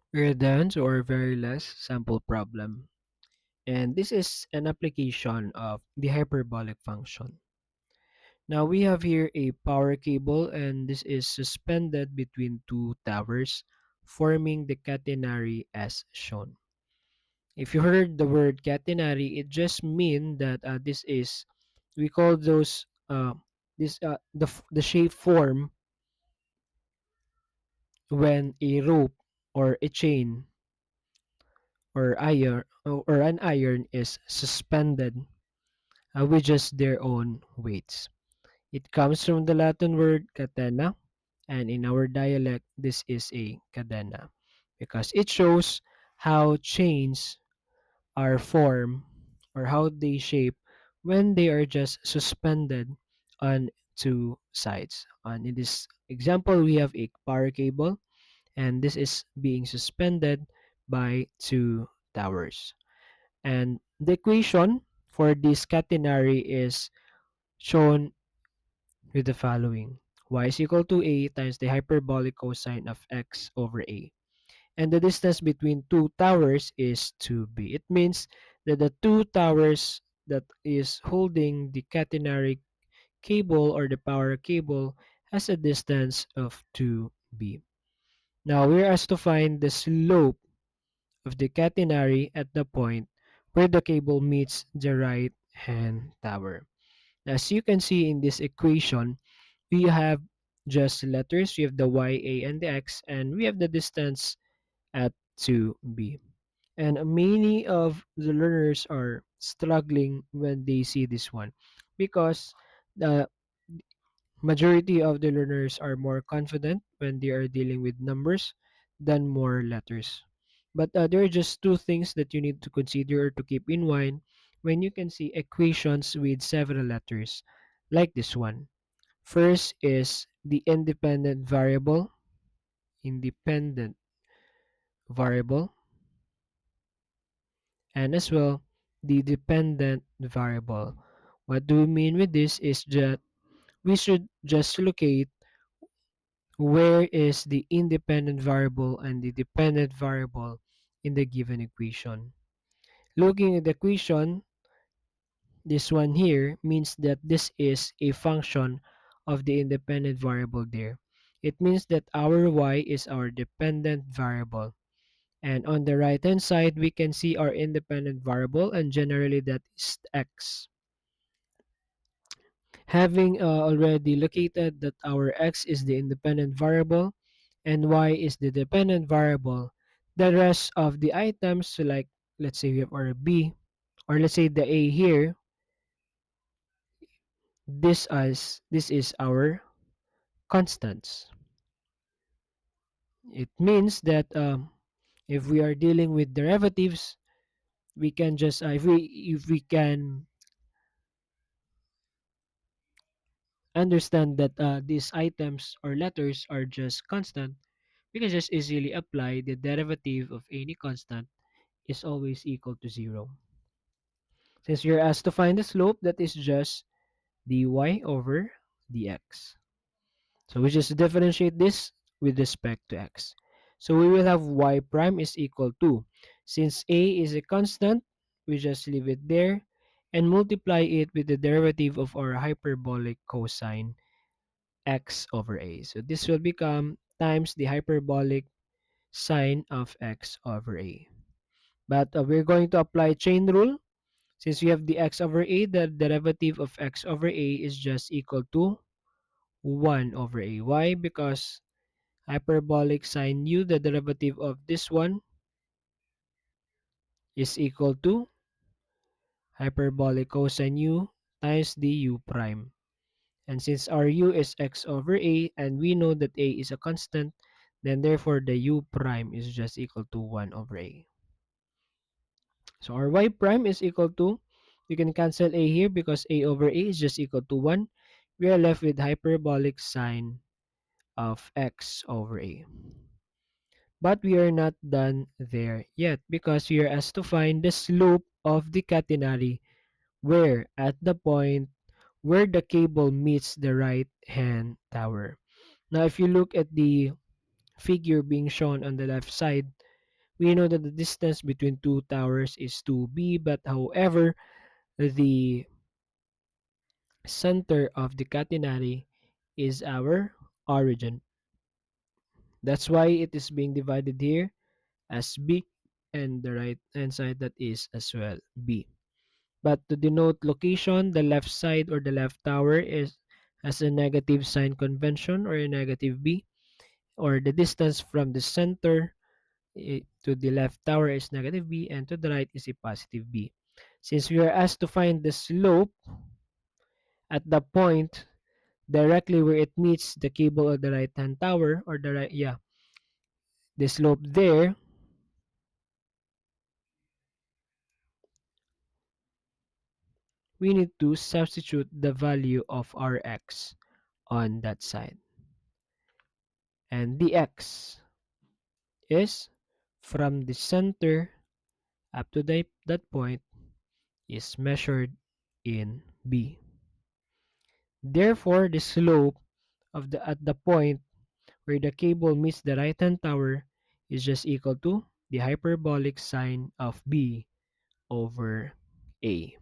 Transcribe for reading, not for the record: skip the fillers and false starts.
We're down to our very last sample problem, and this is an application of the hyperbolic function. Now we have here a power cable, and this is suspended between two towers, forming the catenary as shown. If you heard the word catenary, it just means that this is we call those this the shape form when a rope or a chain or an iron is suspended with just their own weights. It comes from the Latin word catena, and in our dialect, this is a cadena because it shows how chains are formed or how they shape when they are just suspended on two sides. And in this example, we have a power cable, and this is being suspended by two towers. And the equation for this catenary is shown with the following. Y is equal to a times the hyperbolic cosine of x over a. And the distance between two towers is 2b. It means that the two towers that is holding the catenary cable or the power cable has a distance of 2b. Now we're asked to find the slope of the catenary at the point where the cable meets the right hand tower. As you can see in this equation, we have just letters. We have the y, a, and the x, and we have the distance at 2b. And many of the learners are struggling when they see this one because the majority of the learners are more confident when they are dealing with numbers than more letters. But there are just two things that you need to consider or to keep in mind when you can see equations with several letters, like this one. First is the independent variable, and as well the dependent variable. What do we mean with this is that we should just locate where is the independent variable and the dependent variable in the given equation. Looking at the equation, this one here means that this is a function of the independent variable there. It means that our y is our dependent variable. And on the right hand side, we can see our independent variable, and generally that is x. Having already located that our x is the independent variable and y is the dependent variable, the rest of the items, so like let's say we have our b, or let's say the a here, this is our constants. It means that if we are dealing with derivatives, we can just if we can understand that these items or letters are just constant, we can just easily apply the derivative of any constant is always equal to 0. Since you're asked to find the slope, that is just dy over dx. So we just differentiate this with respect to x. So we will have y prime is equal to, since a is a constant, we just leave it there and multiply it with the derivative of our hyperbolic cosine x over a. So this will become times the hyperbolic sine of x over a. But we're going to apply chain rule. Since we have the x over a, the derivative of x over a is just equal to 1 over a. Why? Because hyperbolic sine u, the derivative of this one, is equal to hyperbolic cosine u times the u prime. And since our u is x over a, and we know that a is a constant, then therefore the u prime is just equal to 1 over a. So our y prime is equal to, we can cancel a here because a over a is just equal to 1. We are left with hyperbolic sine of x over a. But we are not done there yet because we are asked to find the slope of the catenary where at the point where the cable meets the right hand tower. Now if you look at the figure being shown on the left side, We know that the distance between two towers is 2b, but however, the center of the catenary is our origin. That's why it is being divided here as b, and the right hand side that is as well b. But to denote location, the left side or the left tower is has a negative sign convention or a negative b, or the distance from the center to the left tower is negative b, and to the right is a positive b. Since we are asked to find the slope at the point directly where it meets the cable of the right hand tower, or the right, yeah, the slope there, we need to substitute the value of our x on that side. And the x is from the center up to that point is measured in b. Therefore, the slope of the at the point where the cable meets the right hand tower is just equal to the hyperbolic sine of b over a.